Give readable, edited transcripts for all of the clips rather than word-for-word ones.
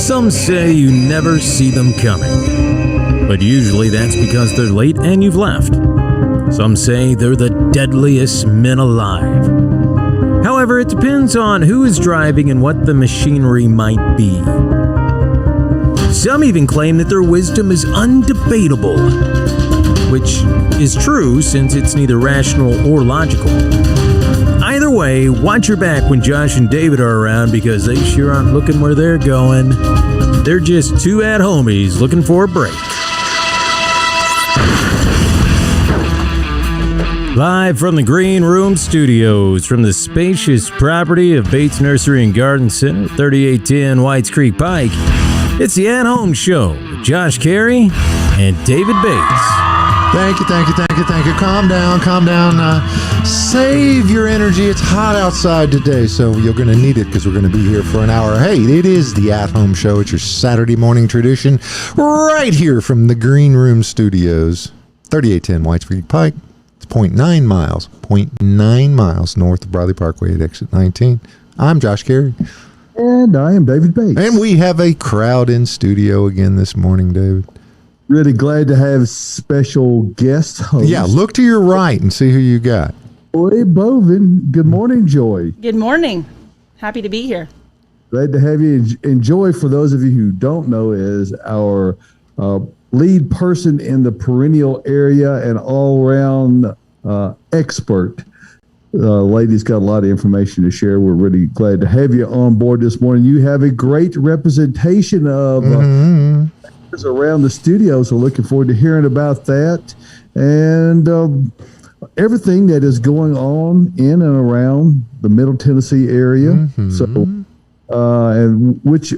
Some say you never see them coming, but usually that's because they're late and you've left. Some say they're the deadliest men alive. However, it depends on who is driving and what the machinery might be. Some even claim that their wisdom is undebatable, which is true since it's neither rational or logical. Either way, watch your back when Josh and David are around because they sure aren't looking where they're going. They're just two at-homies looking for a break. Live from the Green Room Studios from the spacious property of Bates Nursery and Garden Center, 3810 Whites Creek Pike, it's the At Home Show with Josh Cary and David Bates. Thank you. Calm down. Save your energy. It's hot outside today, so you're going to need it because we're going to be here for an hour. Hey, it is the At Home Show. It's your Saturday morning tradition right here from the Green Room Studios, 3810 Whites Creek Pike. It's 0.9 miles north of Bradley Parkway at exit 19. I'm Josh Cary. And I am David Bates. And we have a crowd in studio again this morning, David. Really glad to have special guest host. Yeah, look to your right and see who you got. Joy Bovin. Good morning, Joy. Good morning. Happy to be here. Glad to have you. And Joy, for those of you who don't know, is our lead person in the perennial area and all-around expert. Lady's got a lot of information to share. We're really glad to have you on board this morning. You have a great representation of around the studio, so looking forward to hearing about that and everything that is going on in and around the Middle Tennessee area. So, and which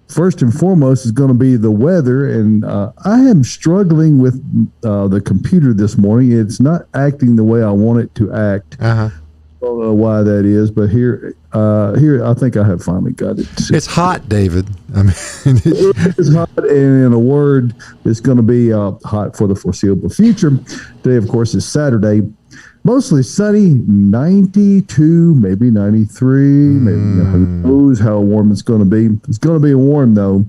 first and foremost is going to be the weather. And I am struggling with the computer this morning. It's not acting the way I want it to act. I don't know why that is, but here, I think I have finally got it. It's hot, David. I mean, it's hot, and in a word, it's going to be hot for the foreseeable future. Today, of course, is Saturday. Mostly sunny, 92, maybe 93, maybe who knows how warm it's going to be. It's going to be warm, though.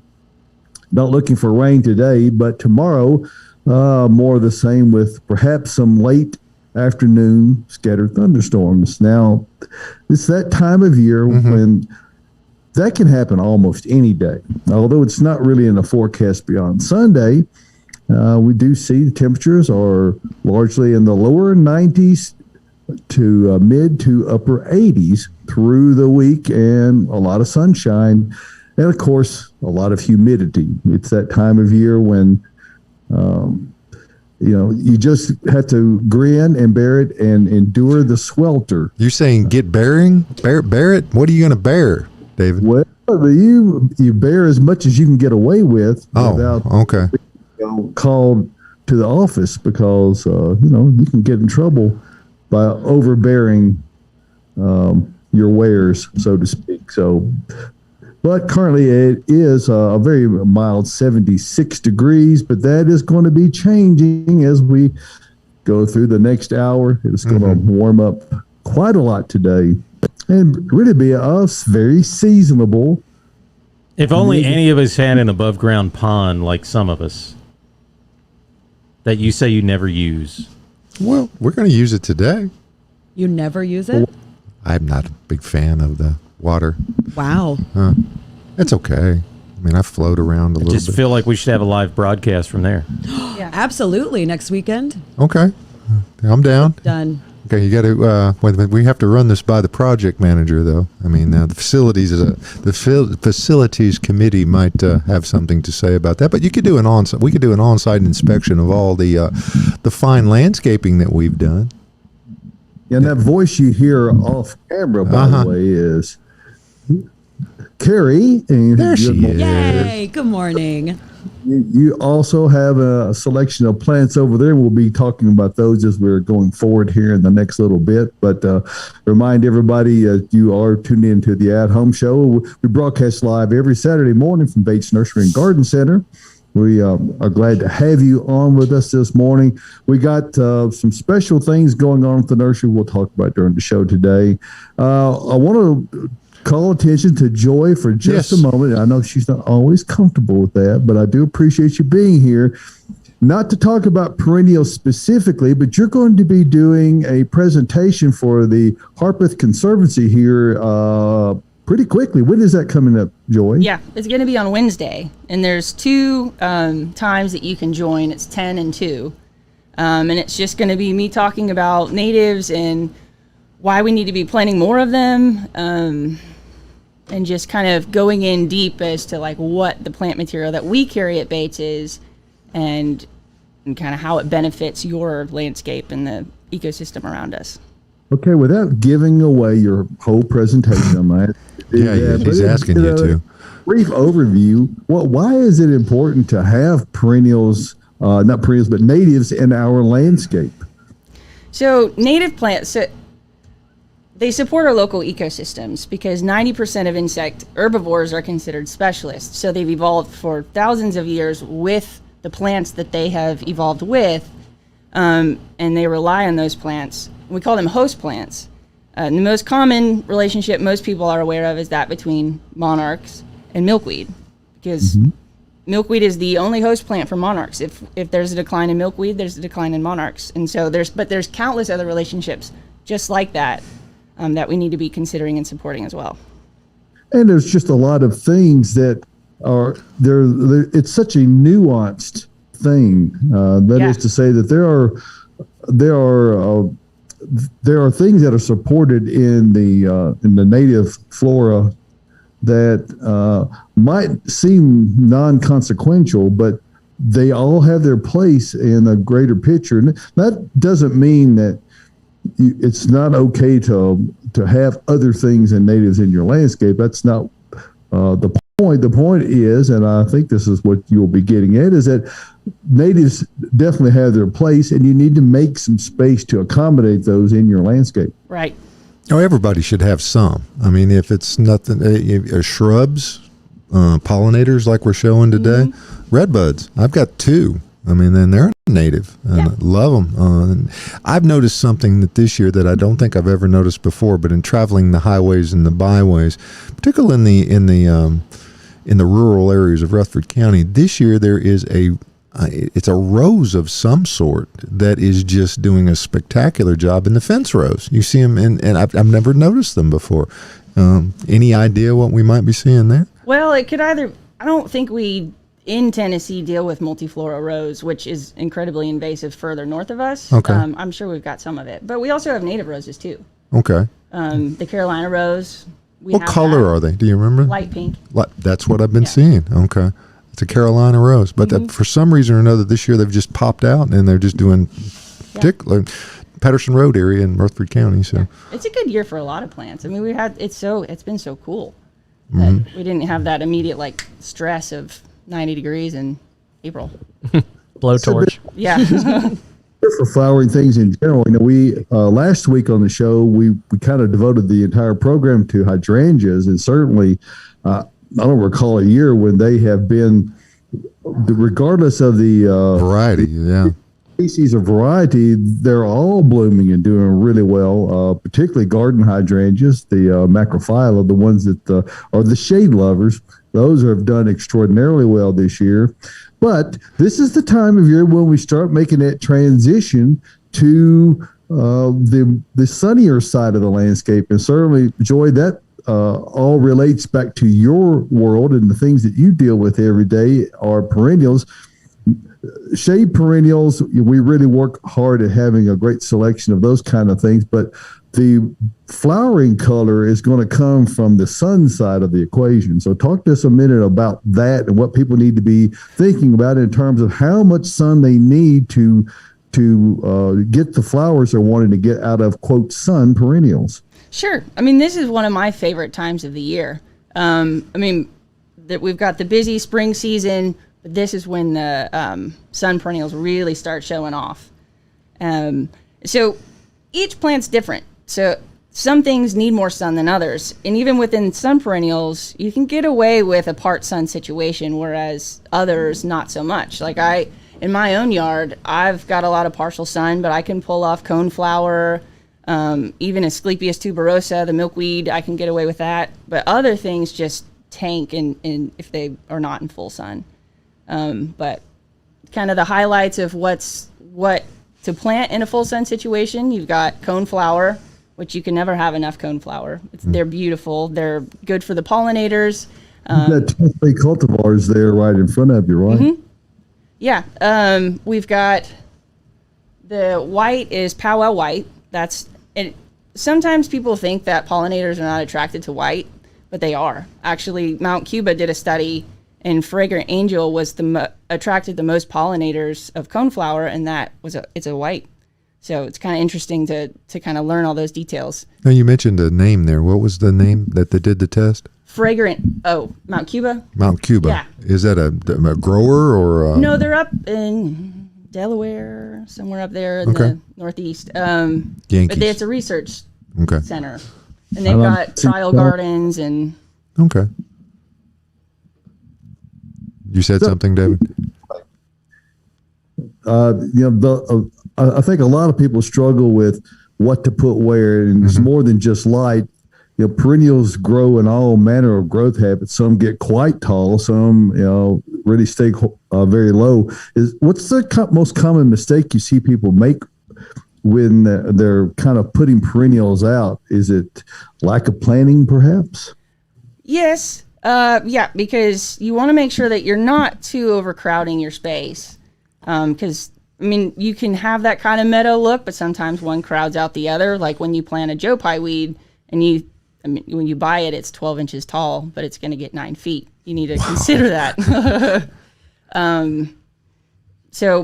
Not looking for rain today, but tomorrow, more of the same with perhaps some late afternoon scattered thunderstorms. Now, it's that time of year when that can happen almost any day. Although it's not really in the forecast beyond Sunday, we do see the temperatures are largely in the lower 90s to mid to upper 80s through the week, and a lot of sunshine, and of course a lot of humidity. It's that time of year when you just have to grin and bear it and endure the swelter. You're saying get bearing? Bear it? What are you going to bear, David? Well, you bear as much as you can get away with without being called to the office, because you can get in trouble by overbearing your wares, so to speak. So, but currently it is a very mild 76 degrees, but that is going to be changing as we go through the next hour. It's going to warm up quite a lot today and really be very seasonable. If only any of us had an above ground pond like some of us that you say you never use. Well, we're going to use it today. You never use it? I'm not a big fan of the water. Wow. It's okay. I mean, I float around a little bit. I just feel like we should have a live broadcast from there. Yeah, absolutely. Next weekend. Okay. I'm down. Done. Okay, you got to. We have to run this by the project manager, though. I mean, the facilities committee might have something to say about that. But you could do an on-site. We could do an on-site inspection of all the fine landscaping that we've done. And that voice you hear off camera, by the way, is Cary. There she is. Yay! Good morning. You also have a selection of plants over there. We'll be talking about those as we're going forward here in the next little bit. But remind everybody you are tuned into the At Home Show. We broadcast live every Saturday morning from Bates Nursery and Garden Center. We are glad to have you on with us this morning. We got some special things going on at the nursery we'll talk about during the show today. I want to call attention to Joy for just a moment. I know she's not always comfortable with that, but I do appreciate you being here. Not to talk about perennials specifically, but you're going to be doing a presentation for the Harpeth Conservancy here pretty quickly. When is that coming up, Joy? Yeah, it's going to be on Wednesday, and there's two times that you can join. It's 10 and 2, and it's just going to be me talking about natives and why we need to be planting more of them, and just kind of going in deep as to like what the plant material that we carry at Bates is, and kind of how it benefits your landscape and the ecosystem around us. Okay, without giving away your whole presentation, I'm going to do that. He's asking you to. Brief overview. Why is it important to have perennials, not perennials, but natives in our landscape? So native plants, they support our local ecosystems because 90% of insect herbivores are considered specialists. So they've evolved for thousands of years with the plants that they have evolved with, and they rely on those plants. We call them host plants. The most common relationship most people are aware of is that between monarchs and milkweed, because milkweed is the only host plant for monarchs. If there's a decline in milkweed, there's a decline in monarchs. And so there's countless other relationships just like that that we need to be considering and supporting as well. And there's just a lot of things that are there. It's such a nuanced thing. That is to say that there are things that are supported in the native flora that might seem non-consequential, but they all have their place in a greater picture. And that doesn't mean that it's not okay to have other things and natives in your landscape. That's not the point. The point is, and I think this is what you'll be getting at, is that natives definitely have their place, and you need to make some space to accommodate those in your landscape. Right. Oh, everybody should have some. I mean, if it's nothing, shrubs, pollinators like we're showing today, redbuds. I've got 2. I mean, then they're native, and I love them. I've noticed something that this year that I don't think I've ever noticed before, but in traveling the highways and the byways, particularly in the rural areas of Rutherford County, this year there is it's a rose of some sort that is just doing a spectacular job in the fence rows. You see them, and I've never noticed them before. Any idea what we might be seeing there? Well, it could either, I don't think we in Tennessee deal with multiflora rose, which is incredibly invasive further north of us. Okay. I'm sure we've got some of it, but we also have native roses too. Okay. The Carolina rose. What color are they? Do you remember? Light pink. That's what I've been seeing. Okay. It's a Carolina rose, but for some reason or another this year they've just popped out and they're just doing particular Patterson Road area in Rutherford County. So it's a good year for a lot of plants. I mean, it's been so cool that we didn't have that immediate like stress of 90 degrees in April. Blowtorch. Yeah. For flowering things in general, we last week on the show we kind of devoted the entire program to hydrangeas, and certainly I don't recall a year when they have been, regardless of the variety, species or variety, they're all blooming and doing really well. Particularly garden hydrangeas, the macrophylla, the ones that are the shade lovers. Those have done extraordinarily well this year. But this is the time of year when we start making that transition to the sunnier side of the landscape. And certainly, Joy, that all relates back to your world, and the things that you deal with every day are perennials. Shade perennials, we really work hard at having a great selection of those kind of things, but the flowering color is going to come from the sun side of the equation. So talk to us a minute about that and what people need to be thinking about in terms of how much sun they need to get the flowers they're wanting to get out of, quote, sun perennials. Sure. I mean, this is one of my favorite times of the year. That we've got the busy spring season, but this is when the sun perennials really start showing off. So each plant's different. So some things need more sun than others. And even within sun perennials, you can get away with a part sun situation, whereas others not so much. Like in my own yard, I've got a lot of partial sun, but I can pull off coneflower, Even Asclepias tuberosa, the milkweed, I can get away with that. But other things just tank in if they are not in full sun. But kind of the highlights of what to plant in a full sun situation, you've got coneflower, which you can never have enough coneflower. They're beautiful. They're good for the pollinators. You've got 2 cultivars there right in front of you, right? Mm-hmm. Yeah. We've got the white is powwow white. That's it. Sometimes people think that pollinators are not attracted to white, but they are. Actually, Mount Cuba did a study, and fragrant angel was attracted the most pollinators of coneflower, and it's a white. So it's kind of interesting to kind of learn all those details. Now, you mentioned a name there. What was the name that they did the test? Mount Cuba? Mount Cuba. Yeah. Is that a grower or? No, they're up in Delaware, somewhere up there in the Northeast. Yankees. But it's a research center. And they've I got trial gardens and... Okay. You said something, David? I think a lot of people struggle with what to put where, and it's more than just light. Perennials grow in all manner of growth habits. Some get quite tall, some really stay very low. What's the most common mistake you see people make when they're kind of putting perennials out? Is it lack of planning, perhaps? Yes. Yeah, because you want to make sure that you're not too overcrowding your space. Because, you can have that kind of meadow look, but sometimes one crowds out the other. Like when you plant a Joe Pye weed and when you buy it, it's 12 inches tall, but it's going to get 9 feet. You need to consider that.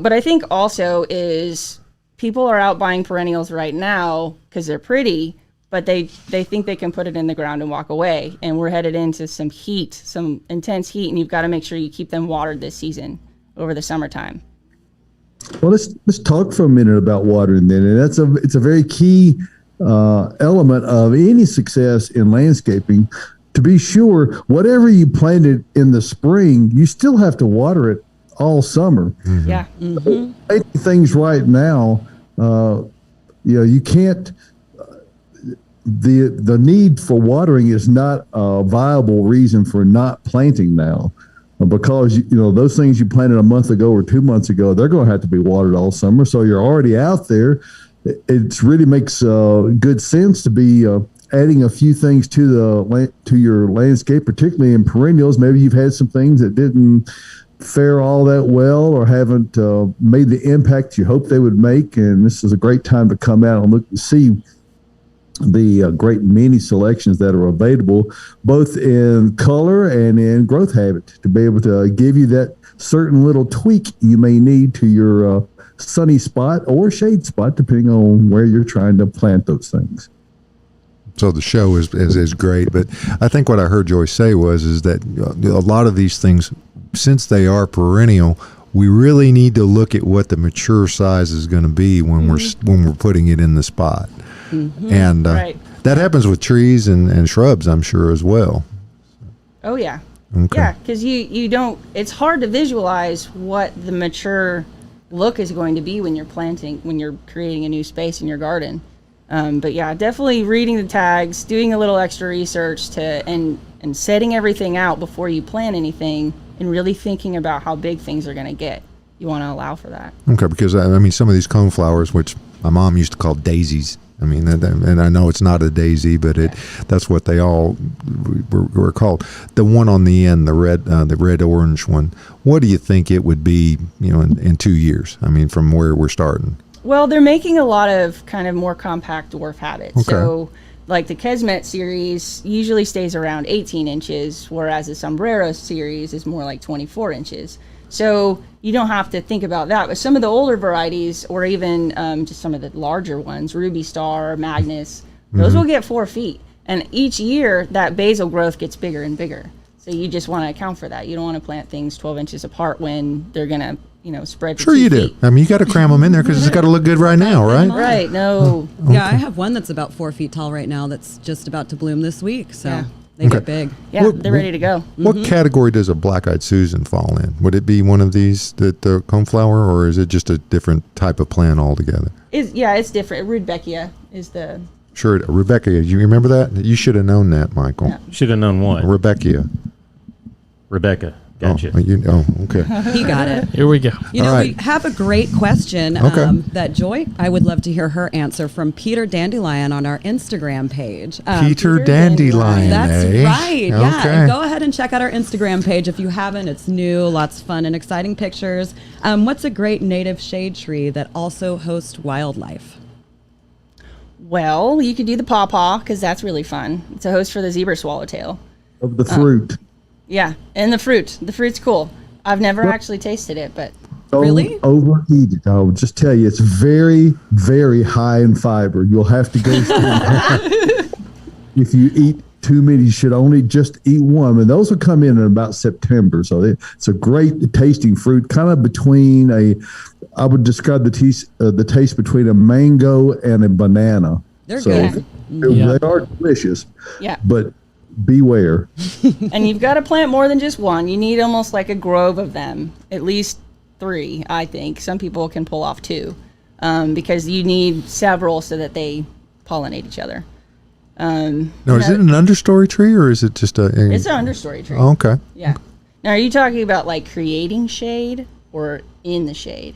But I think also is people are out buying perennials right now because they're pretty, but they think they can put it in the ground and walk away. And we're headed into some intense heat, and you've got to make sure you keep them watered this season over the summertime. Well, let's talk for a minute about watering then, and it's a very key element of any success in landscaping. To be sure, whatever you planted in the spring, you still have to water it all summer. Mm-hmm. Yeah. Mm-hmm. Making things right now, you can't. The need for watering is not a viable reason for not planting now, because those things you planted a month ago or 2 months ago, they're going to have to be watered all summer. So you're already out there. It really makes good sense to be adding a few things to your landscape, particularly in perennials. Maybe you've had some things that didn't fare all that well or haven't made the impact you hoped they would make, and this is a great time to come out and look and see the great many selections that are available, both in color and in growth habit, to be able to give you that certain little tweak you may need to your sunny spot or shade spot, depending on where you're trying to plant those things. So the show is great, but I think what I heard Joyce say is that a lot of these things, since they are perennial, we really need to look at what the mature size is going to be when we're putting it in the spot. Mm-hmm. And that happens with trees and shrubs, I'm sure, as well. Oh, yeah. Okay. Yeah, because you don't, it's hard to visualize what the mature look is going to be when you're creating a new space in your garden. But yeah, definitely reading the tags, doing a little extra research and setting everything out before you plant anything, and really thinking about how big things are going to get. You want to allow for that. Okay, because some of these coneflowers, which my mom used to call daisies. And I know it's not a daisy, but that's what they all were called. The one on the end, the red orange one. What do you think it would be, in 2 years? From where we're starting. Well, they're making a lot of kind of more compact dwarf habits. Okay. So, like the Kesmet series usually stays around 18 inches, whereas the Sombrero series is more like 24 inches. So you don't have to think about that. But some of the older varieties, or even just some of the larger ones, Ruby Star, Magnus, those will get 4 feet. And each year, that basal growth gets bigger and bigger. So you just want to account for that. You don't want to plant things 12 inches apart when they're going to, spread for Sure 2 you feet. do. You got to cram them in there because it's got to look good right now, right? Right, no. Yeah, I have one that's about 4 feet tall right now that's just about to bloom this week. So Yeah. They get big. Yeah, What- they're ready to go. What category does a black-eyed Susan fall in? Would it be one of these, the coneflower, or is it just a different type of plant altogether? It's different. Rudbeckia is the Sure, Rebecca, you remember that? You should have known that, Michael. Yeah. Should have known what. Rebecca. Rebecca. Gotcha. Okay. He got it. Here we go. You know, All right. we have a great question Okay. that Joy, I would love to hear her answer from Peter Dandelion on our Instagram page. Peter Peter Dandelion, That's eh? right. Yeah. Okay. And go ahead and check out our Instagram page if you haven't. It's new, lots of fun and exciting pictures. What's a great native shade tree that also hosts wildlife? Well, you could do the pawpaw because that's really fun. It's a host for the zebra swallowtail. Of the fruit. Yeah, and the fruit. The fruit's cool. I've never actually tasted it, but Really? Overheated. I'll just tell you, it's very, very high in fiber. You'll have to go through. If you eat too many, you should only just eat one. And those will come in about September. So it's a great tasting fruit, kind of between I would describe the taste between a mango and a banana. They're So good. Yeah. They are delicious, yeah. but beware. And you've got to plant more than just one. You need almost like a grove of them, at least 3, I think. Some people can pull off 2 because you need several so that they pollinate each other. Now, is it an understory tree or is it just a? It's an understory tree. Oh, okay. Yeah. Now, are you talking about like creating shade or in the shade?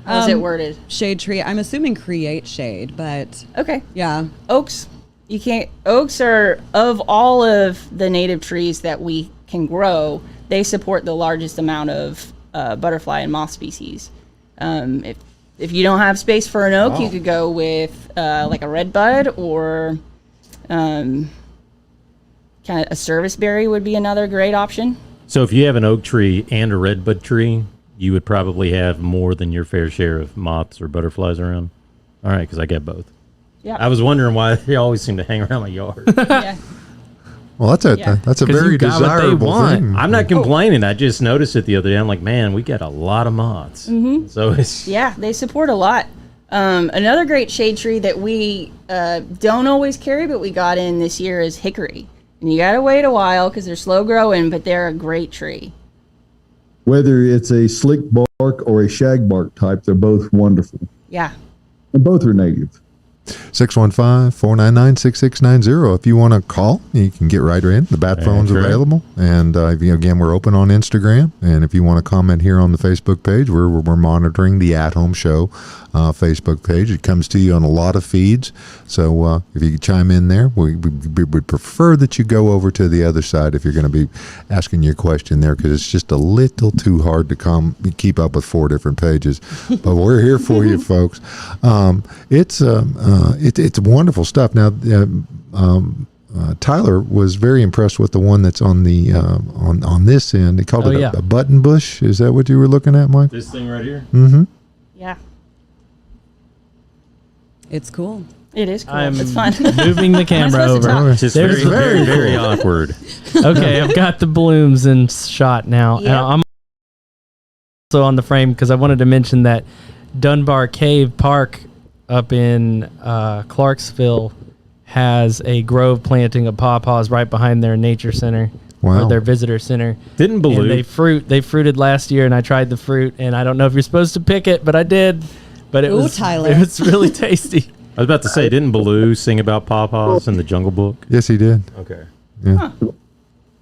How's it worded? Shade tree. I'm assuming create shade, but Okay. yeah. Oaks. You can't. Oaks are, of all of the native trees that we can grow, they support the largest amount of butterfly and moth species. If you don't have space for an oak, you could go with like a red bud or kind of a service berry would be another great option. So if you have an oak tree and a redbud tree, you would probably have more than your fair share of moths or butterflies around. All right, because I get both. Yeah. I was wondering why they always seem to hang around my yard. Yeah. Well, that's a Yeah. that's a 'Cause very you got what they desirable want. thing. I'm not complaining. I just noticed it the other day. I'm like, man, we got a lot of moths. Mm-hmm. So it's Yeah, they support a lot. Another great shade tree that we don't always carry, but we got in this year is hickory. And you got to wait a while because they're slow growing, but they're a great tree. Whether it's a slick bark or a shag bark type, they're both wonderful. Yeah. And both are native. 615-499-6690. If you want to call, you can get right in. The bat phone's That's right. available. And again, we're open on Instagram. And if you want to comment here on the Facebook page, we're monitoring the At Home Show Facebook page. It comes to you on a lot of feeds. So if you could chime in there, we would prefer that you go over to the other side if you're going to be asking your question there, because it's just a little too hard to keep up with 4 different pages. But we're here for you, folks. It's wonderful stuff. Now, Tyler was very impressed with the one that's on the on this end. He called it a button bush. Is that what you were looking at, Mike? this thing right here. Mm-hmm. Yeah. It's cool. It is cool. I'm It's fun. moving the camera supposed to over. talk? It's just There's very, the- very awkward. Okay, I've got the blooms in shot now. And Yep. I'm also on the frame because I wanted to mention that Dunbar Cave Park up in Clarksville has a grove planting of pawpaws right behind their nature center. Wow. Or their visitor center. Didn't And believe. they fruited last year, and I tried the fruit, and I don't know if you're supposed to pick it, but I did. But it Ooh, was Tyler. it was really tasty. I was about to say, didn't Baloo sing about pawpaws in the Jungle Book? Yes, he did. Okay. I don't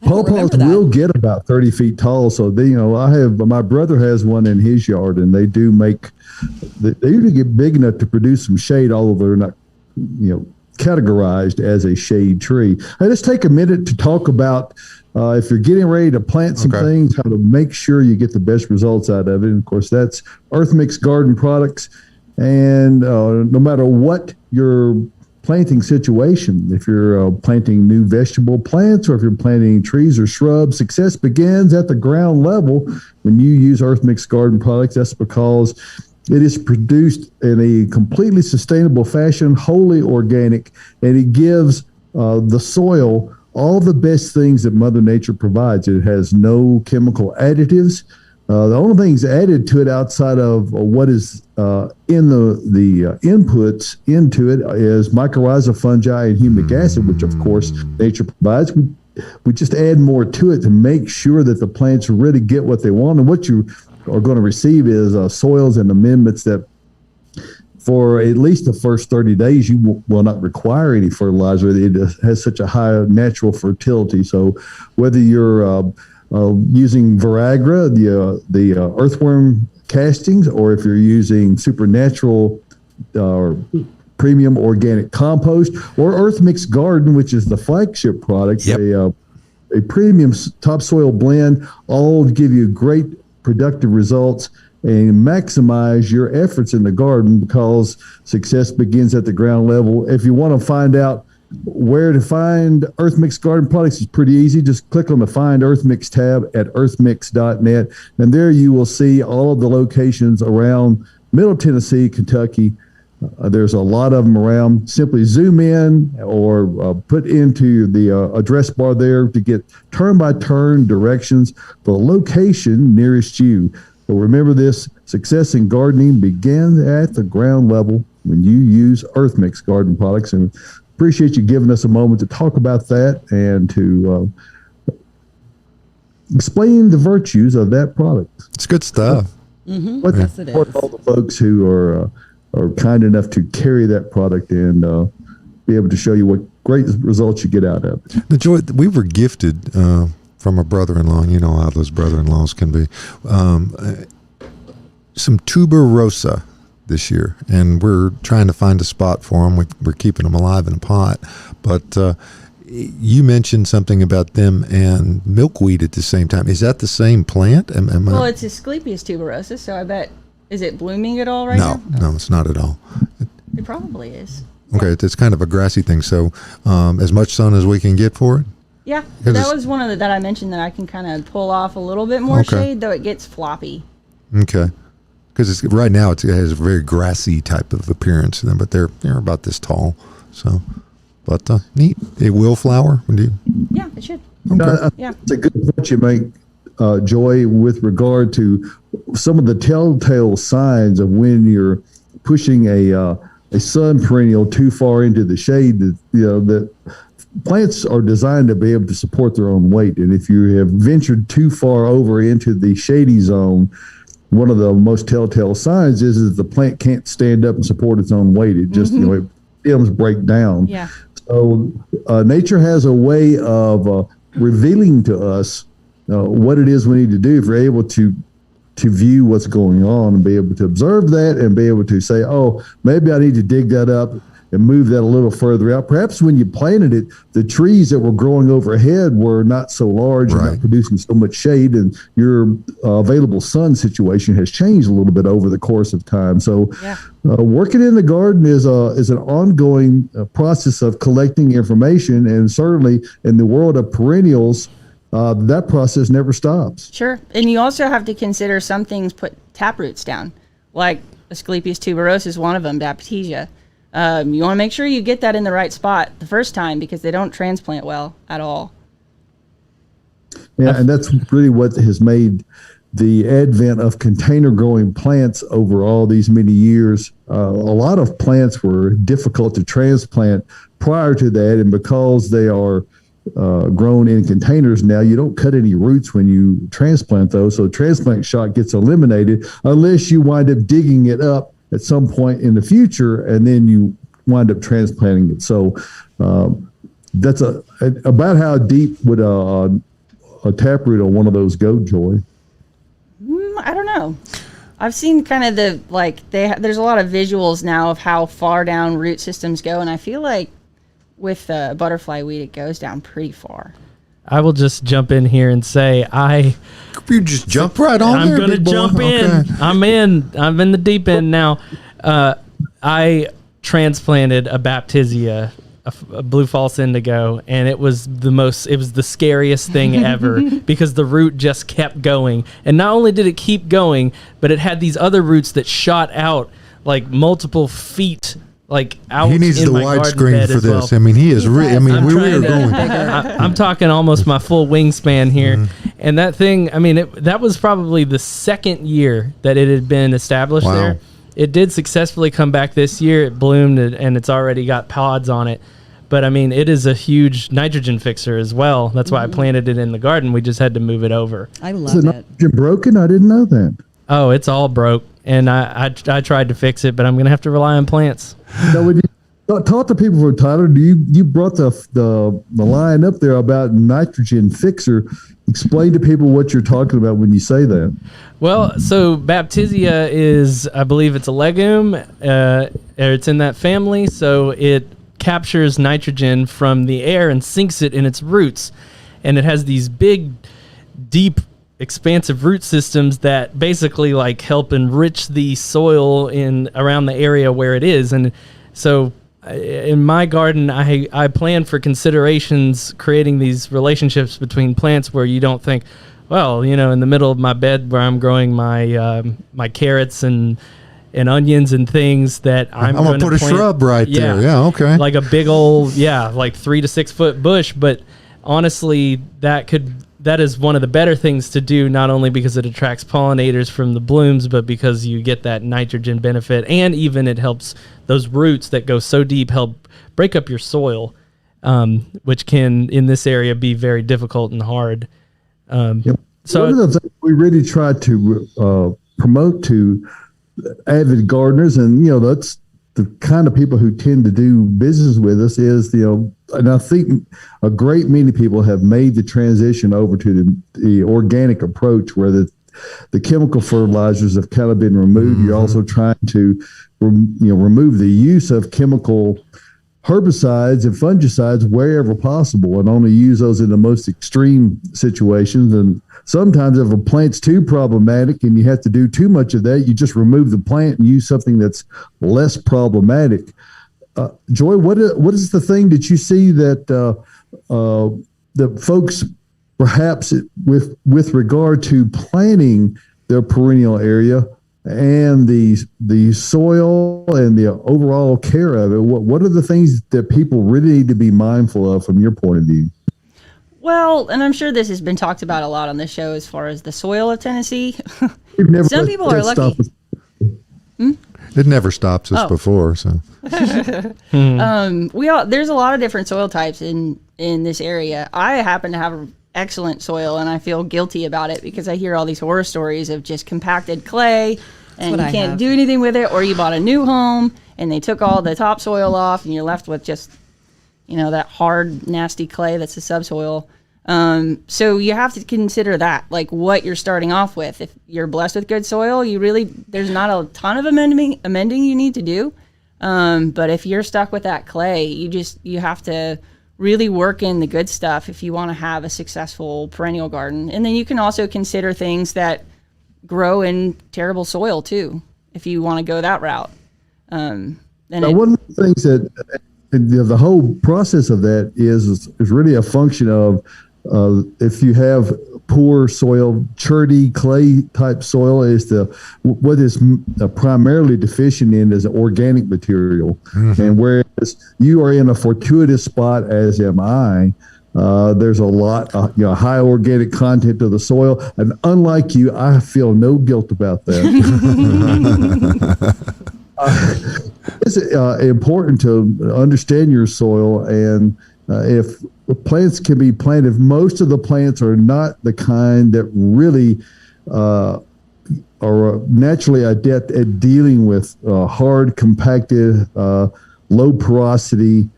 Pawpaws remember that. will get about 30 feet tall. So my brother has one in his yard, and they do they usually get big enough to produce some shade, although they're not, categorized as a shade tree. Hey, let's take a minute to talk about if you're getting ready to plant some Okay. things, how to make sure you get the best results out of it. And of course, that's Earth Mix Garden Products. And no matter what your planting situation, if you're planting new vegetable plants or if you're planting trees or shrubs, success begins at the ground level when you use Earth Mix Garden Products. That's because it is produced in a completely sustainable fashion, wholly organic, and it gives the soil all the best things that Mother Nature provides. It has no chemical additives. The only things added to it outside of what is in the inputs into it is mycorrhizal fungi and humic acid, which of course nature provides. We just add more to it to make sure that the plants really get what they want. And what you are going to receive is soils and amendments that for at least the first 30 days, you will not require any fertilizer. It has such a high natural fertility. So whether you're using Viagra, the earthworm castings, or if you're using supernatural premium organic compost, or Earth Mix Garden, which is the flagship product, a premium topsoil blend, all give you great productive results and maximize your efforts in the garden, because success begins at the ground level. If you want to find out where to find Earth Mix Garden products, is pretty easy. Just click on the Find Earth Mix tab at earthmix.net, and there you will see all of the locations around Middle Tennessee, Kentucky. There's a lot of them around. Simply zoom in or put into the address bar there to get turn-by-turn directions for the location nearest you. But remember this, success in gardening begins at the ground level when you use Earth Mix Garden products. And appreciate you giving us a moment to talk about that and to explain the virtues of that product. It's good stuff. Yes, it is. All the folks who are kind enough to carry that product and be able to show you what great results you get out of it. The joy, we were gifted from a brother-in-law, and you know how those brother-in-laws can be, some tuberosa this year, and we're trying to find a spot for them. We're keeping them alive in a pot, but you mentioned something about them and milkweed at the same time. Is that the same plant? Well, it's Asclepias tuberosa, so I bet, is it blooming at all right now? No, it's not at all. It probably is. Okay, it's kind of a grassy thing, so as much sun as we can get for it? Yeah, that was one of the that I mentioned that I can kind of pull off a little bit more shade, though it gets floppy. Okay. Because right now it has a very grassy type of appearance, but they're about this tall. So, but neat. It will flower. Yeah, it should. Okay. Yeah, It's a good point you make, Joy, with regard to some of the telltale signs of when you're pushing a sun perennial too far into the shade. That plants are designed to be able to support their own weight, and if you have ventured too far over into the shady zone, one of the most telltale signs is the plant can't stand up and support its own weight. It just it stems break down. Yeah. So nature has a way of revealing to us what it is we need to do if we're able to view what's going on and be able to observe that and be able to say, oh, maybe I need to dig that up and move that a little further out. Perhaps when you planted it, the trees that were growing overhead were not so large and not producing so much shade, and your available sun situation has changed a little bit over the course of time. So working in the garden is an ongoing process of collecting information, and certainly in the world of perennials, that process never stops. Sure. And you also have to consider some things put taproots down, like Asclepias tuberosa is one of them, Baptisia. You want to make sure you get that in the right spot the first time, because they don't transplant well at all. Yeah, and that's really what has made the advent of container growing plants over all these many years. A lot of plants were difficult to transplant prior to that, and because they are grown in containers now, you don't cut any roots when you transplant those, so transplant shot gets eliminated unless you wind up digging it up at some point in the future, and then you wind up transplanting it. So that's about how deep would a taproot on one of those go, Joy? I don't know. I've seen kind of there's a lot of visuals now of how far down root systems go, and I feel like with butterfly weed, it goes down pretty far. I will just jump in here and say You just jump right on I'm there, gonna big boy. jump in. Okay. I'm in the deep end now. I transplanted a Baptisia, a blue false indigo, and it was the scariest thing ever because the root just kept going. And not only did it keep going, but it had these other roots that shot out like multiple feet, like out He needs in the my garden widescreen bed for as well. this. I mean, he is. I mean, I'm we trying were to- going. I'm talking almost my full wingspan here. And that thing, I mean, that was probably the second year that it had been established Wow. there. It did successfully come back this year. It bloomed and it's already got pods on it. But I mean, it is a huge nitrogen fixer as well. That's why I planted it in the garden. We just had to move it over. I Is love it it. nitrogen broken? I didn't know that. Oh, it's all broke. And I tried to fix it, but I'm going to have to rely on plants. Now, when you talk to people from Tyler, you brought the line up there about nitrogen fixer. Explain to people what you're talking about when you say that. Well, so Baptisia is, I believe it's a legume. It's in that family, so it captures nitrogen from the air and sinks it in its roots. And it has these big, deep, expansive root systems that basically like help enrich the soil in around the area where it is. And so in my garden, I plan for considerations creating these relationships between plants where you don't think, well, you know, in the middle of my bed where I'm growing my my carrots and onions and things that I'm gonna gonna put a plant- shrub right there. Yeah, okay. like a big old like 3 to 6 foot bush. But honestly, that is one of the better things to do, not only because it attracts pollinators from the blooms, but because you get that nitrogen benefit, and even it helps those roots that go so deep help break up your soil, which can in this area be very difficult and hard. So one of the things we really try to promote to avid gardeners, and that's the kind of people who tend to do business with us, is and I think a great many people have made the transition over to the organic approach, where the chemical fertilizers have kind of been removed. You're also trying to remove the use of chemical herbicides and fungicides wherever possible, and only use those in the most extreme situations. And sometimes if a plant's too problematic and you have to do too much of that, you just remove the plant and use something that's less problematic. Joy, what is the thing that you see that folks perhaps with regard to planting their perennial area and the soil and the overall care of it, what are the things that people really need to be mindful of from your point of view? Well, and I'm sure this has been talked about a lot on the show as far as the soil of Tennessee. We've never Some let people that are lucky. stop us. It never stops us Oh. before. So There's a lot of different soil types in this area. I happen to have excellent soil, and I feel guilty about it because I hear all these horror stories of just compacted clay and what you I can't have. do anything with it, or you bought a new home and they took all the topsoil off and you're left with just that hard, nasty clay that's the subsoil. So you have to consider that, like what you're starting off with. If you're blessed with good soil, there's not a ton of amending you need to do. But if you're stuck with that clay, you have to really work in the good stuff if you want to have a successful perennial garden. And then you can also consider things that grow in terrible soil too, if you want to go that route. One of the things that the whole process of that is really a function of if you have poor soil, churty clay type soil, what is primarily deficient in is organic material. And whereas you are in a fortuitous spot, as am I, there's a lot, high organic content of the soil. And unlike you, I feel no guilt about that. It's important to understand your soil, and if plants can be planted, most of the plants are not the kind that really are naturally adept at dealing with hard, compacted, low porosity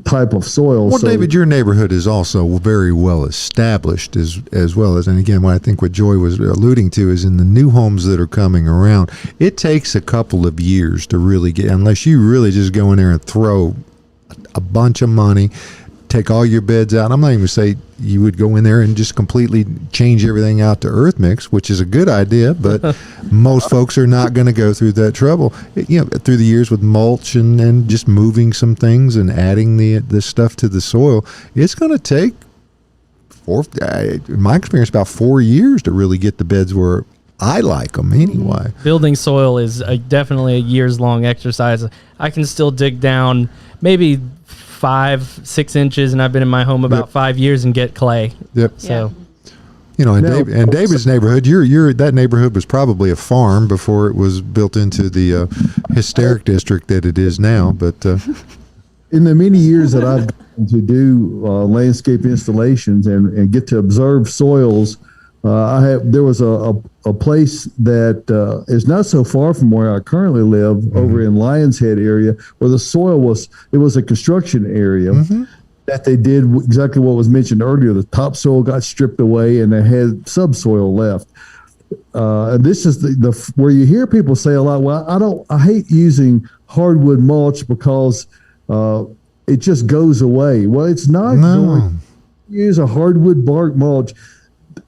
type of soil. Well, So- David, your neighborhood is also very well established as well as, and again, what I think what Joy was alluding to is in the new homes that are coming around, it takes a couple of years to really get, unless you really just go in there and throw a bunch of money, take all your beds out. I'm not even going to say you would go in there and just completely change everything out to earth mix, which is a good idea, but most folks are not going to go through that trouble. Through the years with mulch and just moving some things and adding the stuff to the soil, it's going to take, in my experience, about 4 years to really get the beds where I like them anyway. Building soil is definitely a years-long exercise. I can still dig down maybe 5-6 inches, and I've been in my home about 5 years and get clay. Yep. So, you know, and David's neighborhood, your that neighborhood was probably a farm before it was built into the hysteric district that it is now. But in the many years that I've gotten to do landscape installations and get to observe soils, there was a place that is not so far from where I currently live, over in Lions Head area, where the soil was a construction area that they did exactly what was mentioned earlier. The topsoil got stripped away and they had subsoil left. And this is the where you hear people say a lot, well, I hate using hardwood mulch because it just goes away. Well, it's not going. Use a hardwood bark mulch.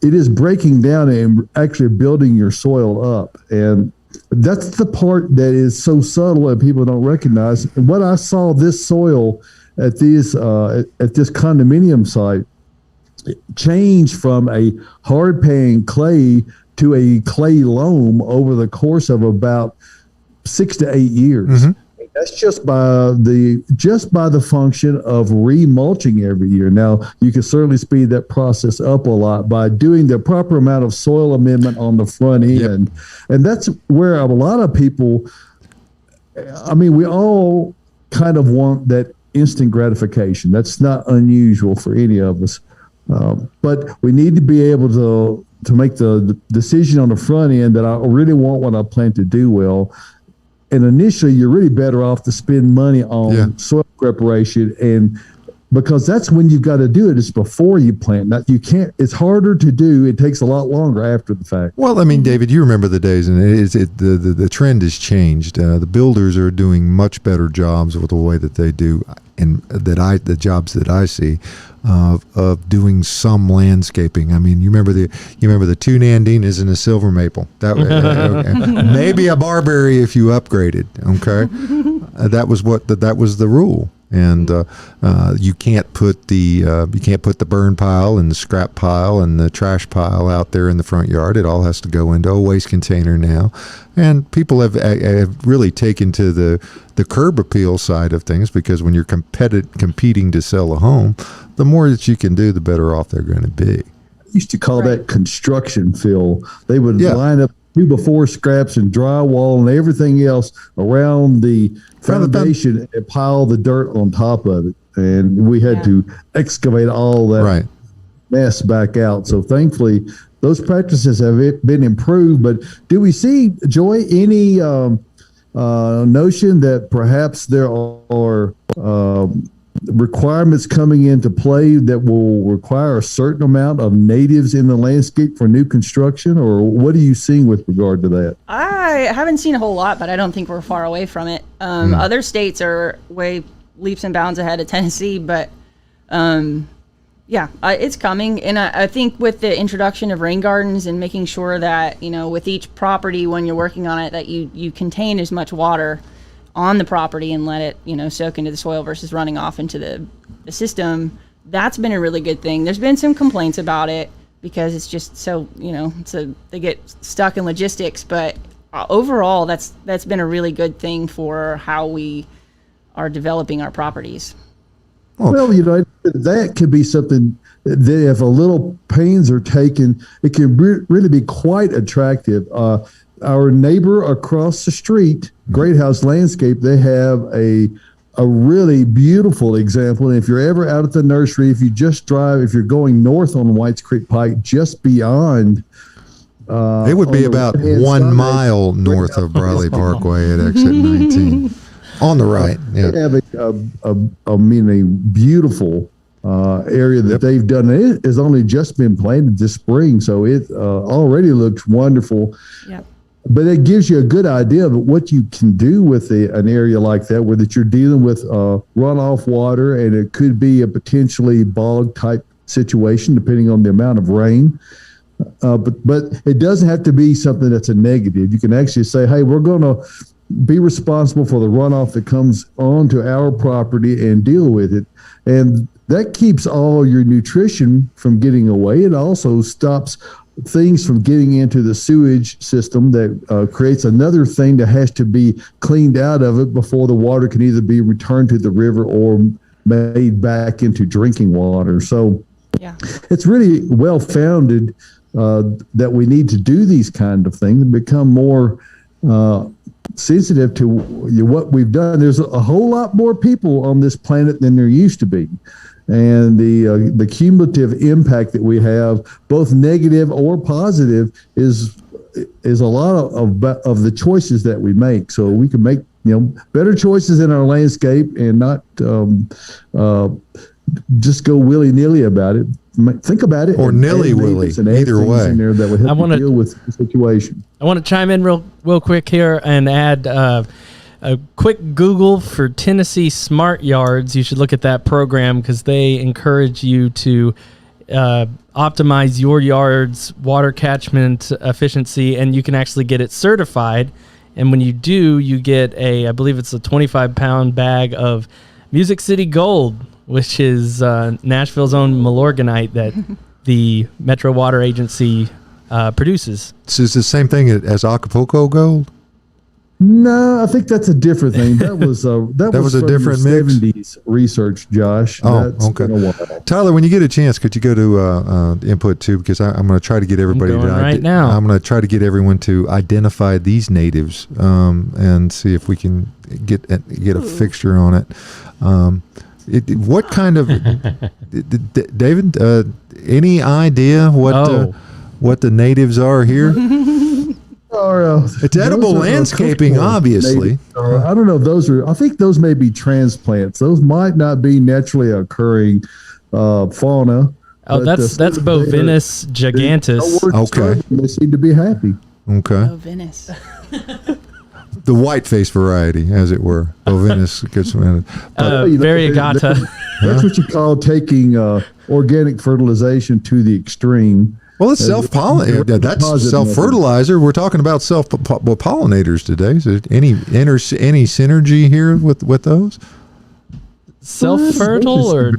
It is breaking down and actually building your soil up. And that's the part that is so subtle and people don't recognize. And what I saw this soil at this condominium site change from a hard paying clay to a clay loam over the course of about 6 to 8 years. That's just by the function of remulching every year. Now, you can certainly speed that process up a lot by doing the proper amount of soil amendment on the front end. And that's where a lot of people, I mean, we all kind of want that instant gratification. That's not unusual for any of us. But we need to be able to make the decision on the front end that I really want what I plan to do well. And initially, you're really better off to spend money on soil preparation, and because that's when you've got to do it. It's before you plant. Now, you can't. It's harder to do. It takes a lot longer after the fact. Well, I mean, David, you remember the days, and the trend has changed. The builders are doing much better jobs with the way that they do, and the jobs that I see of doing some landscaping. I mean, you remember the two Nandinas and a silver maple. That okay. Maybe a barberry if you upgraded. Okay, that was the rule. And you can't put the burn pile and the scrap pile and the trash pile out there in the front yard. It all has to go into a waste container now. And people have really taken to the curb appeal side of things, because when you're competing to sell a home, the more that you can do, the better off they're going to be. Used to call that construction fill. They would line up 2x4 scraps and drywall and everything else around the foundation and pile the dirt on top of it. And we had to excavate all that mess back out. So thankfully, those practices have been improved. But do we see, Joy, any notion that perhaps there are requirements coming into play that will require a certain amount of natives in the landscape for new construction, or what are you seeing with regard to that? I haven't seen a whole lot, but I don't think we're far away from it. Other states are way leaps and bounds ahead of Tennessee, but it's coming. And I think with the introduction of rain gardens and making sure that, with each property when you're working on it, that you contain as much water on the property and let it, soak into the soil versus running off into the system. That's been a really good thing. There's been some complaints about it because it's just so, they get stuck in logistics, but overall that's been a really good thing for how we are developing our properties. Well, that could be something that if a little pains are taken, it can really be quite attractive. Our neighbor across the street, Great House Landscape, they have a really beautiful example. And if you're ever out at the nursery, if you're going north on Whites Creek Pike, just beyond. It would be about 1 mile north of Briley Parkway at exit 19. On the right. Yeah. They have a beautiful area that they've done. It has only just been planted this spring, so it already looks wonderful. Yep. But it gives you a good idea of what you can do with an area like that, where that you're dealing with runoff water, and it could be a potentially bog type situation depending on the amount of rain. But it doesn't have to be something that's a negative. You can actually say, hey, we're going to be responsible for the runoff that comes onto our property and deal with it. And that keeps all your nutrition from getting away. It also stops things from getting into the sewage system that creates another thing that has to be cleaned out of it before the water can either be returned to the river or made back into drinking water. So it's really well founded that we need to do these kind of things and become more sensitive to what we've done. There's a whole lot more people on this planet than there used to be. And the cumulative impact that we have, both negative or positive, is a lot of the choices that we make. So we can make better choices in our landscape and not just go willy nilly about it. Think about it, or nilly willy. Either way, in there that would help you deal with the situation. I want to chime in real quick here and add a quick Google for Tennessee Smart Yards. You should look at that program because they encourage you to optimize your yard's water catchment efficiency, and you can actually get it certified. And when you do, you get I believe it's a 25-pound bag of Music City Gold, which is Nashville's own Milorganite that the Metro Water Agency produces. So it's the same thing as Acapulco Gold? No, I think that's a different thing. That was a from different the mix? 70s research, Josh. Oh, That's okay. been a while. Tyler, when you get a chance, could you go to input too? Because I'm going to try to get everybody I'm going right now. I'm going to try to get everyone to identify these natives and see if we can get a fixture on it. What kind of David? Any idea what the natives are here? It's edible landscaping, obviously. I don't know if those are. I think those may be transplants. Those might not be naturally occurring fauna. Oh, that's Bovinus gigantus. Okay, they seem to be happy. Okay, Venice. the white-faced variety, as it were. Bovinus variegata. That's what you call taking organic fertilization to the extreme. Well, it's self-pollinator. That's self-fertilizer. We're talking about self-pollinators today. So any synergy here with those? Self-fertile or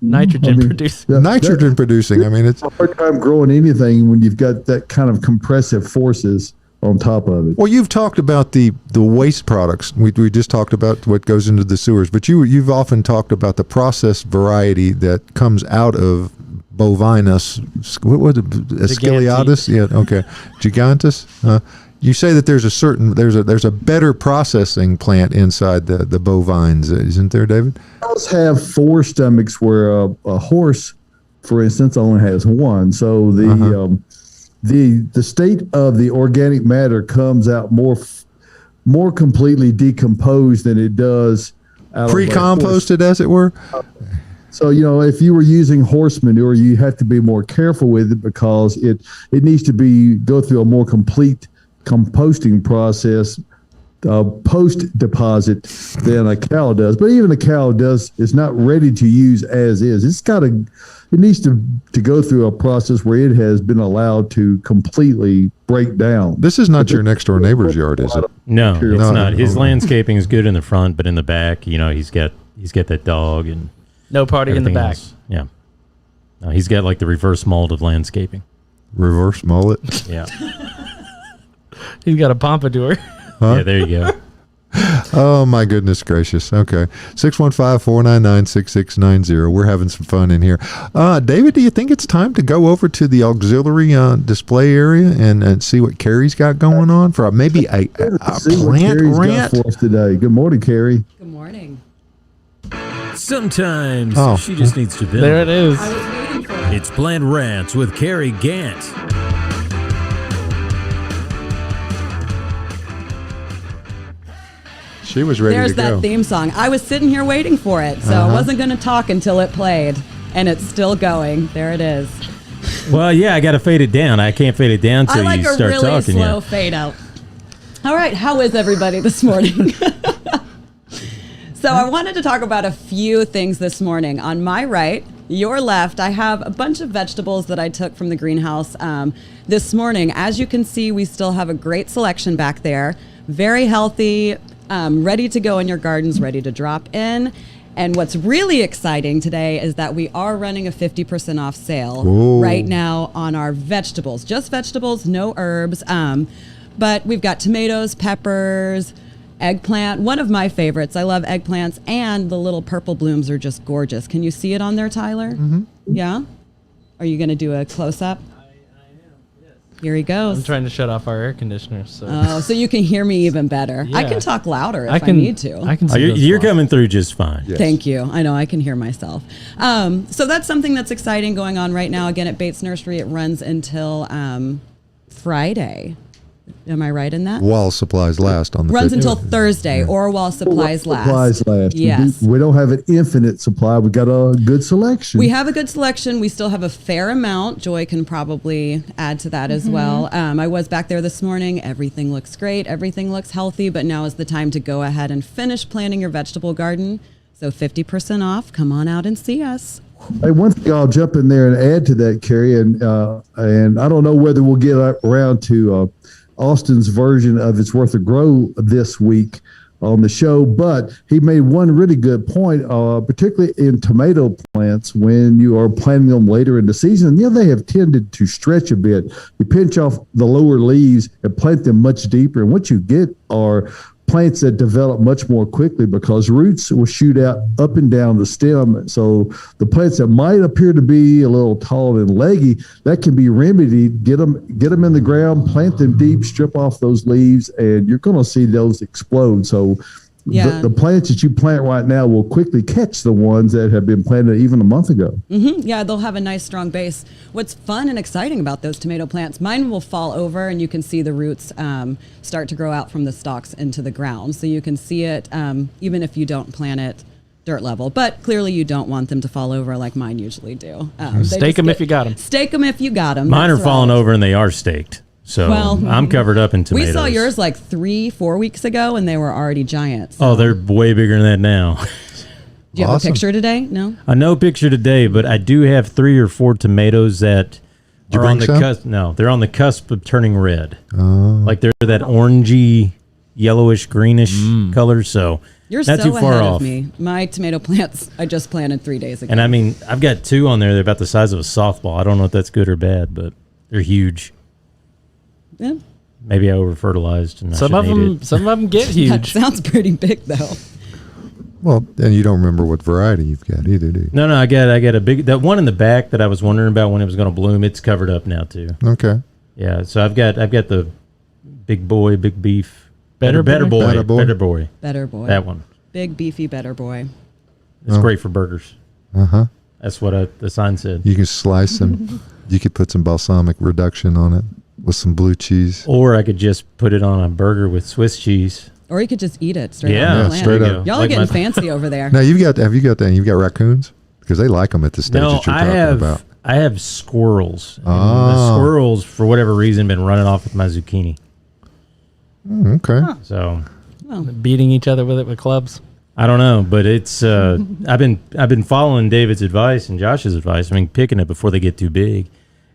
nitrogen producing? Nitrogen producing. I mean, it's a hard time growing anything when you've got that kind of compressive forces on top of it. Well, you've talked about the waste products. We just talked about what goes into the sewers, but you've often talked about the processed variety that comes out of Bovinus, what was it? Sciliatus? Yeah, okay. Gigantus. You say that there's a better processing plant inside the bovines, isn't there, David? Cows have 4 stomachs, where a horse, for instance, only has 1. So the state of the organic matter comes out more completely decomposed than it does out pre-composted, as it were. So, if you were using horse manure, you have to be more careful with it because it needs to go through a more complete composting process post deposit than a cow does. But even a cow is not ready to use as is. It needs to go through a process where it has been allowed to completely break down. This is not your next door neighbor's yard, is it? No, it's not. His landscaping is good in the front, but in the back, he's got that dog and no party in the back. Else. Yeah. No, he's got like the reverse mold of landscaping. Reverse mullet? Yeah. He's got a pompadour. Huh? Yeah, there you go. Oh, my goodness gracious. Okay. 615-499-6690. We're having some fun in here. David, do you think it's time to go over to the auxiliary display area and see what Cary's got going on for maybe a plant rant? For us today. Good morning, Cary. Good morning. Sometimes she just needs to vent. There it is. I was waiting for it. It's Plant Rants with Cary Gant. She was ready There's to go. that theme song. I was sitting here waiting for it, so I wasn't going to talk until it played, and it's still going. There it is. Well, yeah, I got to fade it down. I can't fade it down until I like you a start really talking. slow fade out. All right, how is everybody this morning? So I wanted to talk about a few things this morning. On my right, your left, I have a bunch of vegetables that I took from the greenhouse this morning. As you can see, we still have a great selection back there. Very healthy, ready to go in your gardens, ready to drop in. And what's really exciting today is that we are running a 50% off sale Whoa. right now on our vegetables. Just vegetables, no herbs. But we've got tomatoes, peppers, eggplant. One of my favorites. I love eggplants, and the little purple blooms are just gorgeous. Can you see it on there, Tyler? Mm-hmm. Yeah? Are you going to do a close-up? Here he goes. I'm trying to shut off our air conditioner. So Oh, so you can hear me even better. I Yeah. can talk louder if I need to. I can Oh, see you're those you're flaws. coming through just fine. Yes. Thank you. I know I can hear myself. So that's something that's exciting going on right now. Again, at Bates Nursery, it runs until Friday. Am I right in that? While supplies last on the Runs 50th. until Thursday or while supplies last. Supplies last. Yes. We don't have an infinite supply. We got a good selection. We have a good selection. We still have a fair amount. Joy can probably add to that as well. I was back there this morning. Everything looks great. Everything looks healthy. But now is the time to go ahead and finish planting your vegetable garden. So 50% off. Come on out and see us. Hey, one thing I'll jump in there and add to that, Cary, and I don't know whether we'll get around to Austin's version of It's Worth a Grow this week on the show, but he made one really good point, particularly in tomato plants when you are planting them later in the season. They have tended to stretch a bit. You pinch off the lower leaves and plant them much deeper, and what you get are plants that develop much more quickly because roots will shoot out up and down the stem. So the plants that might appear to be a little tall and leggy, that can be remedied. Get them in the ground, plant them deep, strip off those leaves, and you're going to see those explode. So the plants that you plant right now will quickly catch the ones that have been planted even a month ago. Mm-hmm. Yeah, they'll have a nice strong base. What's fun and exciting about those tomato plants, mine will fall over and you can see the roots start to grow out from the stalks into the ground. So you can see it even if you don't plant it dirt level. But clearly you don't want them to fall over like mine usually do. Stake them if you got them. Stake them if you got them. Mine are falling over and they are staked. So I'm covered up in tomatoes. We saw yours like 3-4 weeks ago and they were already giant. So. Oh, they're way bigger than that now. Do you have a picture today? No? No picture today, but I do have 3 or 4 tomatoes that are on the cusp. No, they're on the cusp of turning red. Like they're that orangey, yellowish, greenish color. So You're not so too far ahead off. of me. My tomato plants I just planted 3 days ago. And I mean, I've got 2 on there. They're about the size of a softball. I don't know if that's good or bad, but they're huge. Yeah. Maybe I over fertilized and Some of them get That huge. sounds pretty big though. Well, and you don't remember what variety you've got either, do you? No, I got a big, that one in the back that I was wondering about when it was going to bloom. It's covered up now too. Okay. Yeah, so I've got the big boy, big beef, Better boy, boy? Better boy. better boy. Better boy. That one. Big beefy better boy. It's great for burgers. Uh-huh. That's what the sign said. You can slice them. You could put some balsamic reduction on it with some blue cheese. Or I could just put it on a burger with Swiss cheese. Or you could just eat it straight Yeah, off the Yeah, plant. straight There you up. go. Y'all Like are getting my- fancy over there. Now you've got raccoons because they like them at the stage No, that you're I talking have about. I have squirrels. And Ah. the squirrels, for whatever reason, been running off with my zucchini. Okay. So Beating each other with it with clubs. I don't know, but it's I've been following David's advice and Josh's advice. I mean, picking it before they get too big.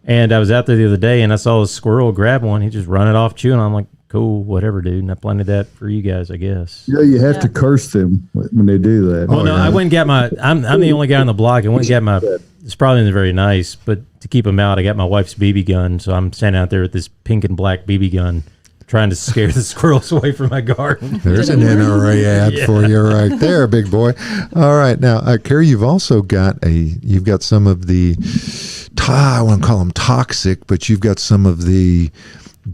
And I was out there the other day and I saw a squirrel grab one. He just run it off chewing. I'm like, cool, whatever, dude. And I planted that for you guys, I guess. You have to curse them when they do that. Well, no, yeah. I went and got my. I'm the only guy on the block. I went and got my. It's probably not very nice, but to keep them out, I got my wife's BB gun. So I'm standing out there with this pink and black BB gun, trying to scare the squirrels away from my garden. There's an NRA ad for you right there, big boy. All right, now, Cary, you've also got some of the, I want to call them toxic, but you've got some of the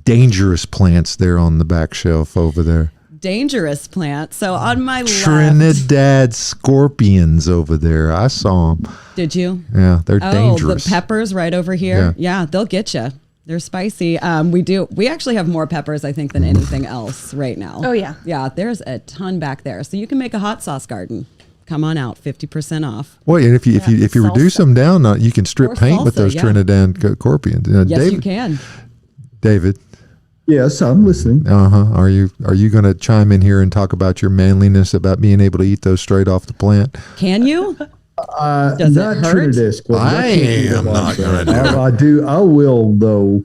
dangerous plants there on the back shelf over there. Dangerous plant. So on my left. Trinidad scorpions over there. I saw them. Did you? Yeah, they're Oh, dangerous. the peppers right over here. Yeah, they'll get you. They're spicy. We actually have more peppers, I think, than anything else right now. Oh, yeah. Yeah, there's a ton back there. So you can make a hot sauce garden. Come on out, 50% off. Well, and if you reduce salsa. them down, you can strip Or paint with salsa, those yeah. Trinidad scorpions. Yes, you can. David, Yes, I'm listening. are you going to chime in here and talk about your manliness about being able to eat those straight off the plant? Can you? Does it Not hurt? Trinidad scorpions. I can't do am that not like gonna that. do I will though.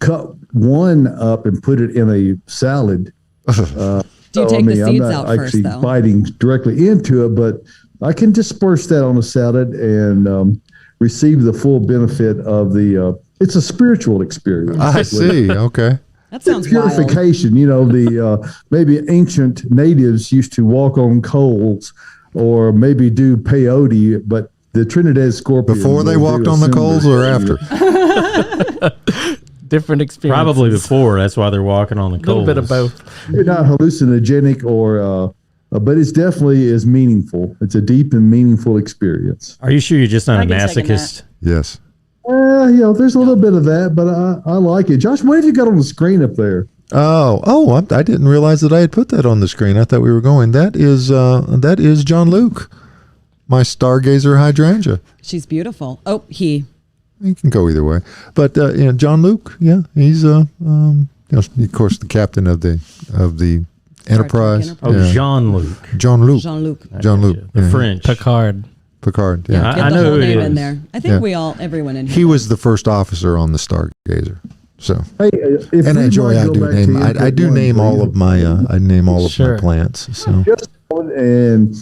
Cut one up and put it in a salad. Do you take the seeds I'm not out first, actually though? biting directly into it, but I can disperse that on a salad and receive the full benefit of the. It's a spiritual experience. I see. Okay. That sounds wild. Purification. The maybe ancient natives used to walk on coals, or maybe do peyote, but the Trinidad scorpion. Before they walked on the coals or after? Different experience. Probably before. That's why they're walking on the A little coals. bit of both. You're not hallucinogenic but it's definitely is meaningful. It's a deep and meaningful experience. Are you sure you're just not I a can second masochist? Yes. There's a little bit of that, but I like it. Josh, what have you got on the screen up there? I didn't realize that I had put that on the screen. I thought we were going. That is John Luke, my stargazer hydrangea. She's beautiful. Oh, he. You can go either way, but John Luke, he's of course the captain of the Enterprise. Enterprise. Oh, Yeah. Jean-Luc. John Luke. Jean-Luc. John Luke. The yeah. French. Picard. Picard. Yeah, Yeah. Get I the know whole who it name in is. there. I think Yeah. everyone in here. He was the first officer on the Stargazer. So, Hey, if and we I enjoy. might I go do back name. to I do input name one, all please. of my. I name all of Sure. my plants. So. And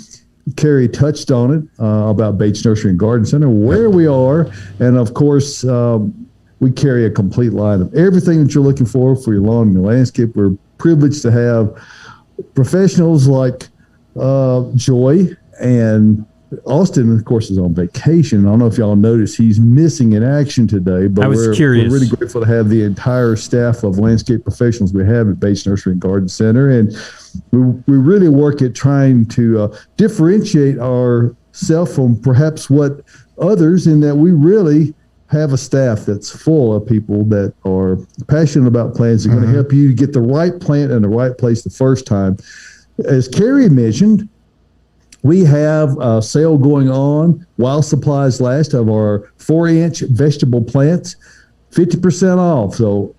Cary touched on it about Bates Nursery and Garden Center, where we are, and of course we carry a complete line of everything that you're looking for your lawn and your landscape. We're privileged to have professionals like Joy, and Austin, of course, is on vacation. I don't know if y'all noticed he's missing in action today, but I was curious. we're really grateful to have the entire staff of landscape professionals we have at Bates Nursery and Garden Center, and we really work at trying to differentiate ourselves from perhaps what others, in that we really have a staff that's full of people that are passionate about plants. They're going to help you to get the right plant in the right place the first time. As Cary mentioned, we have a sale going on while supplies last of our 4-inch vegetable plants, 50% off. So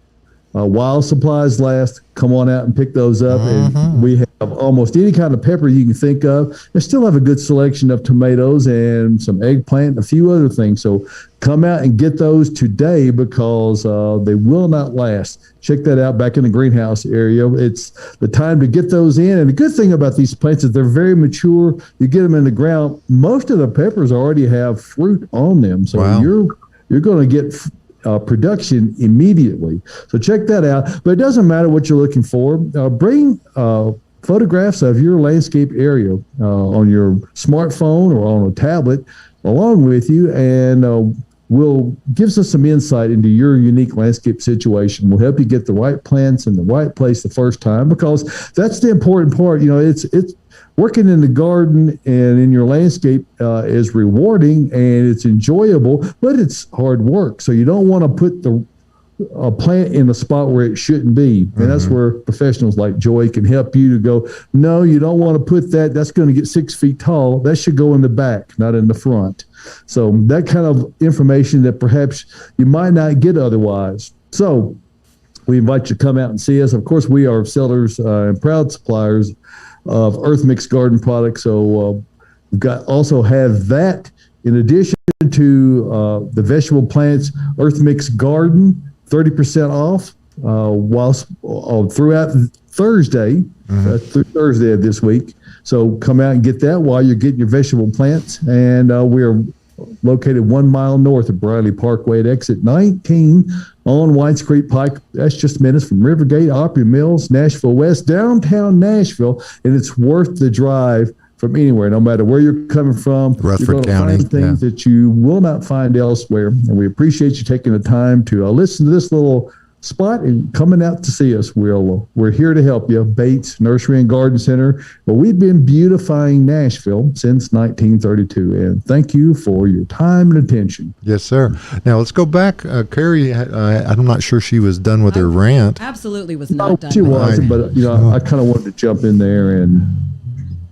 while supplies last, come on out and pick those up. And we have almost any kind of pepper you can think of. They still have a good selection of tomatoes and some eggplant and a few other things. So come out and get those today, because they will not last. Check that out back in the greenhouse area. It's the time to get those in. And the good thing about these plants is they're very mature. You get them in the ground. Most of the peppers already have fruit on them. So Wow. you're going to get production immediately. So check that out. But it doesn't matter what you're looking for. Bring photographs of your landscape area on your smartphone or on a tablet along with you, and gives us some insight into your unique landscape situation. We'll help you get the right plants in the right place the first time, because that's the important part. It's working in the garden and in your landscape is rewarding and it's enjoyable, but it's hard work. So you don't want to put a plant in a spot where it shouldn't be. And that's where professionals like Joy can help you to go, no, you don't want to put that. That's going to get 6 feet tall. That should go in the back, not in the front. So that kind of information that perhaps you might not get otherwise. So we invite you to come out and see us. Of course, we are sellers and proud suppliers of Earth Mix garden products. So we've also have that in addition to the vegetable plants, Earth Mix Garden, 30% off throughout Thursday, through Thursday of this week. So come out and get that while you're getting your vegetable plants. And we are located 1 mile north of Briley Parkway at exit 19 on Whites Creek Pike. That's just minutes from Rivergate, Opry Mills, Nashville West, downtown Nashville. And it's worth the drive from anywhere, no matter where you're coming from. Rutherford you're going to County, find things that you will not find elsewhere. And we appreciate you taking the time to listen to this little spot and coming out to see us. We're here to help you. Bates Nursery and Garden Center. Well, we've been beautifying Nashville since 1932. And thank you for your time and attention. Yes, sir. Now let's go back. Cary, I'm not sure she was done with her rant. Absolutely was No, not done. she wasn't, but I kind of wanted to jump in there and.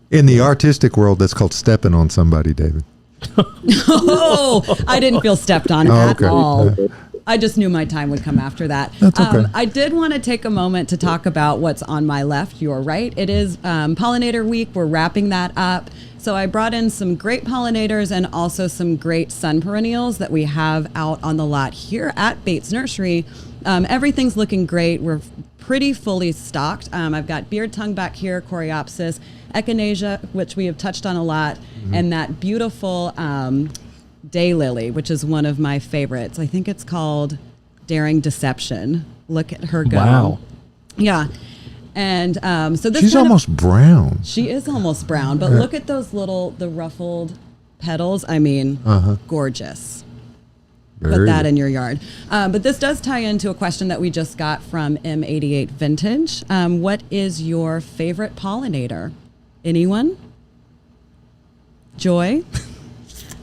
In the artistic world, that's called stepping on somebody, David. Oh, I didn't feel stepped on Oh, at okay. all. I just knew my time would come after that. That's okay. I did want to take a moment to talk about what's on my left, your right. It is Pollinator Week. We're wrapping that up. So I brought in some great pollinators and also some great sun perennials that we have out on the lot here at Bates Nursery. Everything's looking great. We're pretty fully stocked. I've got beard tongue back here, Coreopsis, echinacea, which we have touched on a lot, and that beautiful daylily, which is one of my favorites. I think it's called Daring Deception. Look at her go. Wow. Yeah. And so this She's kind of- almost brown. she is almost brown, but look at those the ruffled petals. I mean, gorgeous. Put that in your yard. But this does tie into a question that we just got from M88 Vintage. What is your favorite pollinator? Anyone? Joy?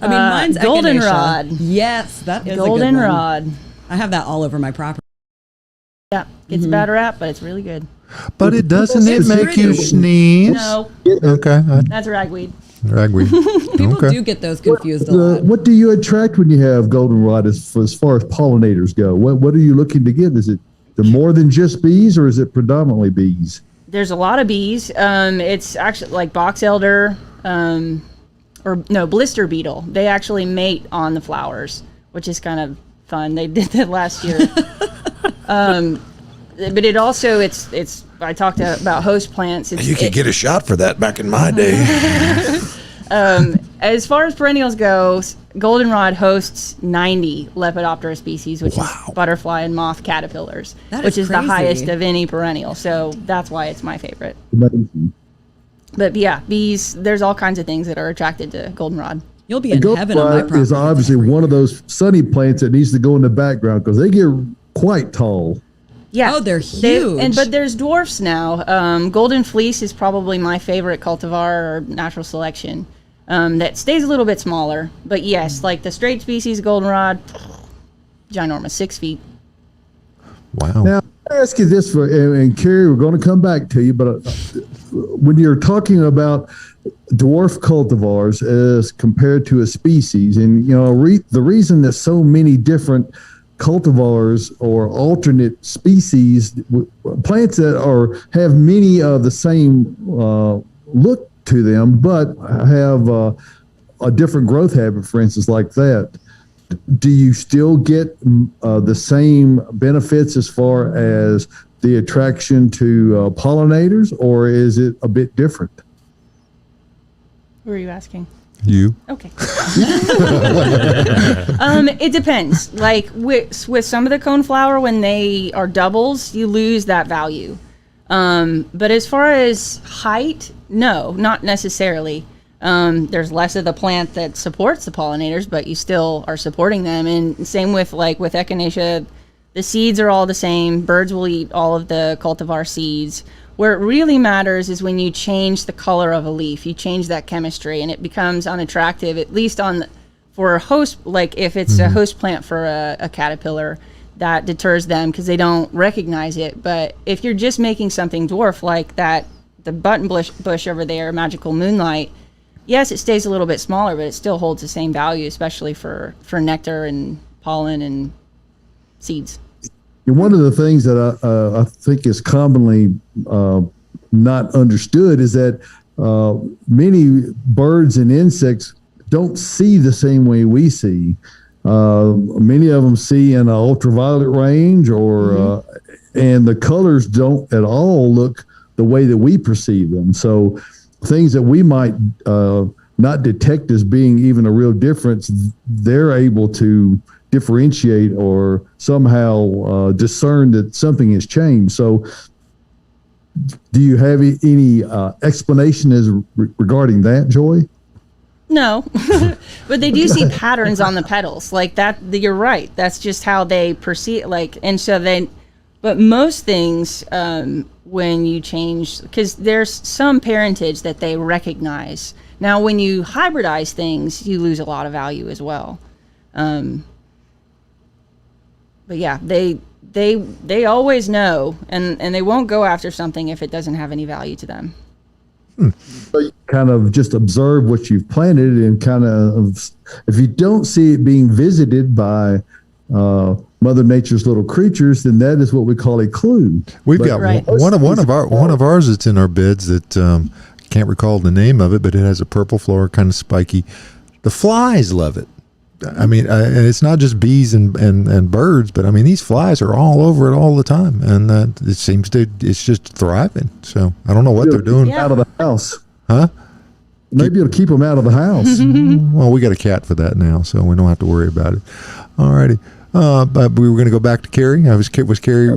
I mean, mine's goldenrod. echinacea. Yes, that is a good one. Goldenrod. I have that all over my property. Yeah, it's a bad rap, but it's really good. But it doesn't It's make you pretty. sneeze? No, Okay. that's ragweed. Ragweed. People Okay. do get those confused a lot. What do you attract when you have goldenrod as far as pollinators go? What are you looking to get? Is it more than just bees, or is it predominantly bees? There's a lot of bees. It's actually like box elder, blister beetle. They actually mate on the flowers, which is kind of fun. They did that last year. But it also it's I talked about host plants. You could get a shot for that back in my day. As far as perennials go, goldenrod hosts 90 Lepidoptera species, which is butterfly and moth caterpillars, That which is is the crazy. highest of any perennial. So that's why it's my favorite. Amazing. But yeah, bees. There's all kinds of things that are attracted to goldenrod. You'll be in heaven on my Goldenrod property. is obviously one of those sunny plants that needs to go in the background because they get quite tall. Yeah. Oh, they're huge. But there's dwarfs now. Golden fleece is probably my favorite cultivar or natural selection. That stays a little bit smaller, but yes, like the straight species goldenrod, ginormous, 6 feet. Wow. Now, I ask you this, and Cary, we're going to come back to you, but when you're talking about dwarf cultivars as compared to a species, and the reason that so many different cultivars or alternate species, plants that have many of the same look to them, but have a different growth habit, for instance, like that. Do you still get the same benefits as far as the attraction to pollinators, or is it a bit different? Who are you asking? You. Okay. It depends. Like with some of the coneflower, when they are doubles, you lose that value. But as far as height, no, not necessarily. There's less of the plant that supports the pollinators, but you still are supporting them. And same with with echinacea, the seeds are all the same. Birds will eat all of the cultivar seeds. Where it really matters is when you change the color of a leaf, you change that chemistry, and it becomes unattractive. At least for a host, like if it's a host plant for a caterpillar, that deters them because they don't recognize it. But if you're just making something dwarf like that, the button bush over there, Magical Moonlight, yes, it stays a little bit smaller, but it still holds the same value, especially for nectar and pollen and seeds. And one of the things that I think is commonly not understood is that many birds and insects don't see the same way we see. Many of them see in an ultraviolet range, and the colors don't at all look the way that we perceive them. So things that we might not detect as being even a real difference, they're able to differentiate or somehow discern that something has changed. So do you have any explanation regarding that, Joy? No, but they do see patterns on the petals like that. You're right. That's just how they perceive. But most things, when you change, because there's some parentage that they recognize. Now, when you hybridize things, you lose a lot of value as well. But yeah, they always know, and they won't go after something if it doesn't have any value to them. So you kind of just observe what you've planted, and kind of, if you don't see it being visited by Mother Nature's little creatures, then that is what we call a clue. We've got Right. one of ours that's in our beds that can't recall the name of it, but it has a purple flower, kind of spiky. The flies love it. I mean, and it's not just bees and birds, but I mean, these flies are all over it all the time, and it seems it's just thriving. So I don't know what they're doing. Out of the house. Huh? Maybe it'll keep them out of the house. Well, we got a cat for that now, so we don't have to worry about it. All righty. But we were going to go back to Cary. Was Cary?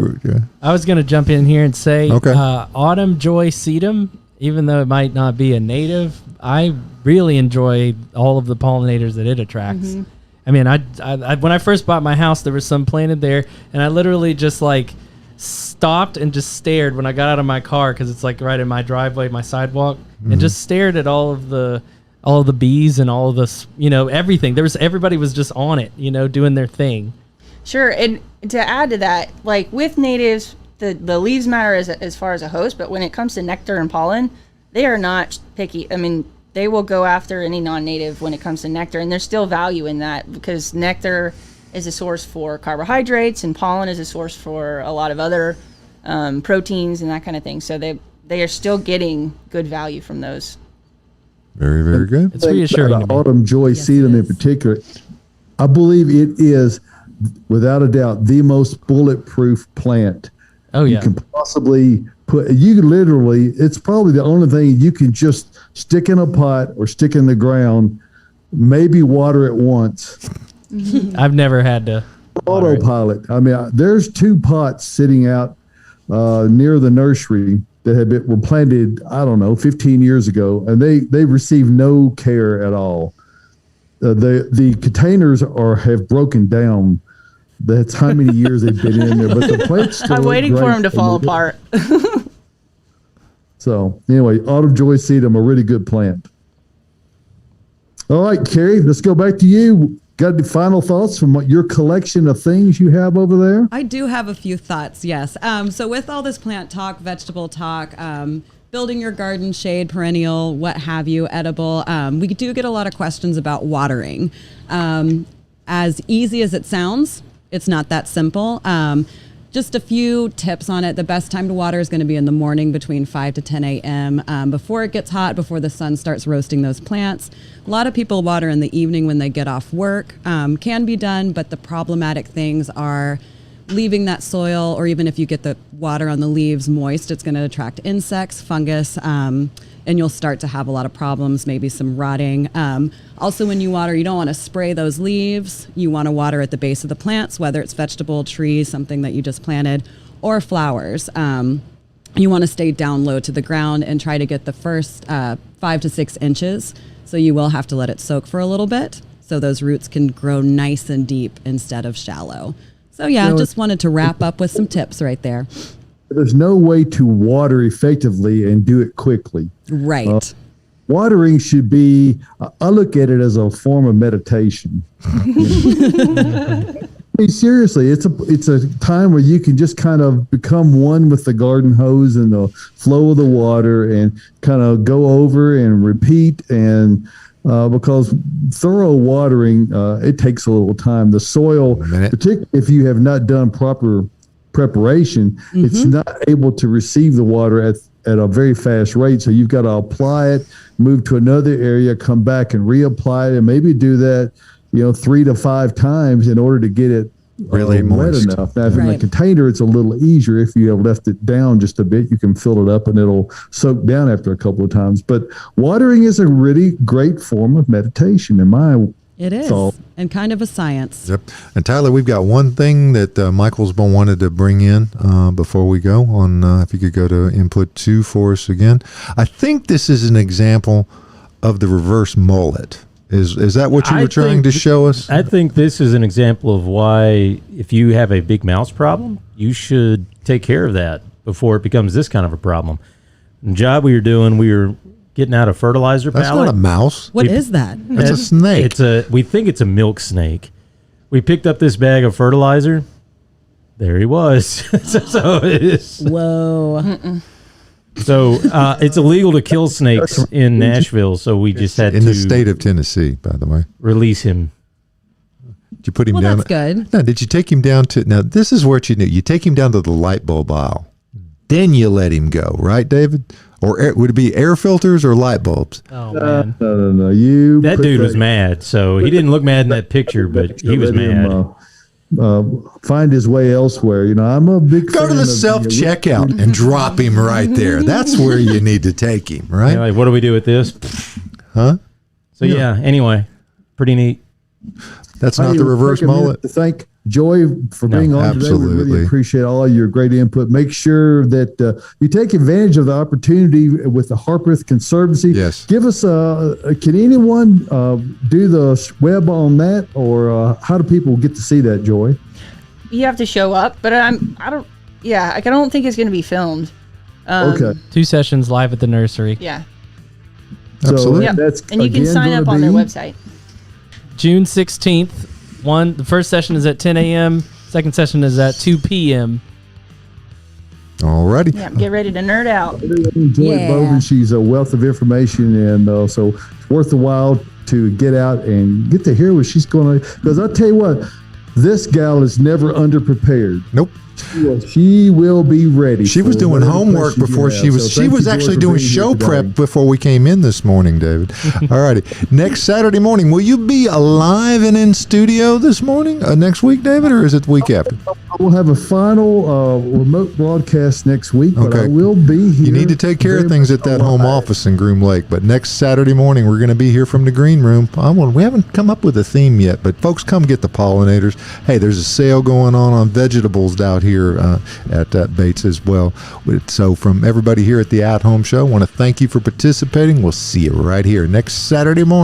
I was going to jump in here and say, Okay. Autumn Joy Sedum, even though it might not be a native, I really enjoy all of the pollinators that it attracts. I mean, I when I first bought my house, there was some planted there, and I literally just like stopped and just stared when I got out of my car because it's like right in my driveway, my sidewalk, and just stared at all of the bees and all of this, everything. Everybody was just on it, doing their thing. Sure, and to add to that, like with natives, the leaves matter as far as a host, but when it comes to nectar and pollen, they are not picky. I mean, they will go after any non-native when it comes to nectar, and there's still value in that because nectar is a source for carbohydrates and pollen is a source for a lot of other proteins and that kind of thing. So they are still getting good value from those. Very, very good. It's reassuring to me. Autumn Joy Sedum in particular, I believe it is, without a doubt, the most bulletproof plant Oh, you yeah. can possibly put. You can literally, it's probably the only thing you can just stick in a pot or stick in the ground, maybe water it once. I've never had to. Autopilot. I mean, there's 2 pots sitting out near the nursery that were planted, I don't know, 15 years ago, and they received no care at all. The containers have broken down. That's how many years they've been in there, but the plants still I'm look waiting for great. them to fall apart. So anyway, Autumn Joy Sedum, a really good plant. All right, Cary, let's go back to you. Got any final thoughts from your collection of things you have over there? I do have a few thoughts, yes. So with all this plant talk, vegetable talk, building your garden, shade, perennial, what have you, edible, we do get a lot of questions about watering. As easy as it sounds, it's not that simple. Just a few tips on it. The best time to water is going to be in the morning between 5 to 10 a.m. Before it gets hot, before the sun starts roasting those plants. A lot of people water in the evening when they get off work. Can be done, but the problematic things are leaving that soil, or even if you get the water on the leaves moist, it's going to attract insects, fungus, and you'll start to have a lot of problems, maybe some rotting. Also, when you water, you don't want to spray those leaves. You want to water at the base of the plants, whether it's vegetable, trees, something that you just planted, or flowers. You want to stay down low to the ground and try to get the first 5 to 6 inches. So you will have to let it soak for a little bit so those roots can grow nice and deep instead of shallow. So yeah, just wanted to wrap up with some tips right there. There's no way to water effectively and do it quickly. Right. Watering should be, I look at it as a form of meditation. I mean, seriously, it's a time where you can just kind of become one with the garden hose and the flow of the water and kind of go over and repeat. And because thorough watering, it takes a little time. The soil, particularly if you have not done proper preparation, it's not able to receive the water at a very fast rate. So you've got to apply it, move to another area, come back and reapply it, and maybe do that, 3 to 5 times in order to get it Really wet moist. enough. Now, if in a Right. container, it's a little easier. If you have left it down just a bit, you can fill it up and it'll soak down after a couple of times. But watering is a really great form of meditation in my It is. thought. And kind of a science. Yep. And Tyler, we've got one thing that Michael's been wanted to bring in before we go on. If you could go to input 2 for us again. I think this is an example of the reverse mullet. Is that what you were trying to show us? I think this is an example of why, if you have a big mouse problem, you should take care of that before it becomes this kind of a problem. The job we were getting out a fertilizer That's pallet. not a mouse. What is that? That's a snake. We think it's a milk snake. We picked up this bag of fertilizer. There he was. so it is. Whoa. So it's illegal to kill snakes in Nashville. So we just had in to the state of Tennessee, by the way. release him. Did you put him Well, down? that's good. No, did you take him down to? Now, this is what you do. You take him down to the light bulb aisle. Then you let him go, right, David? Or would it be air filters or light bulbs? Oh man. No. That dude was mad. So he didn't look mad in that picture, but he was mad. Find his way elsewhere. I'm a big Go to fan the of, self-checkout and drop him right there. That's where you need to take him, right? Yeah, like, what do we do with this? Huh? So yeah. Anyway, pretty neat. That's not the reverse take a minute mullet. To thank Joy for being on today. We absolutely. really appreciate all your great input. Make sure that you take advantage of the opportunity with the Harpeth Conservancy. Yes. Give us can anyone do the web on that, or how do people get to see that, Joy? You have to show up, but I don't think it's going to be filmed. Okay. 2 sessions live at the nursery. Yeah. Absolutely. Yeah. That's And you can again sign gonna up on their be- website. June 16th. The first session is at 10 a.m. Second session is at 2 p.m. Alrighty. Yeah, get ready to nerd out. Joy Yeah. Bowden, she's a wealth of information, and so it's worth the while to get out and get to hear what she's going to. Because I'll tell you what, this gal is never underprepared. Nope. She will be ready. She was for doing whatever homework questions you before have. she was. So She thank was you, Joy, actually for doing being here show today. prep before we came in this morning, David. Alrighty. Next Saturday morning, will you be alive and in studio this morning? Next week, David, or is it the week after? We'll have a final remote broadcast next week, but Okay. I will be here. You need to take care of very things much at that alive. home office in Groom Lake. But next Saturday morning, we're going to be here from the green room. We haven't come up with a theme yet, but folks, come get the pollinators. Hey, there's a sale going on vegetables out here at Bates as well. So from everybody here at the At Home Show, I want to thank you for participating. We'll see you right here next Saturday morning.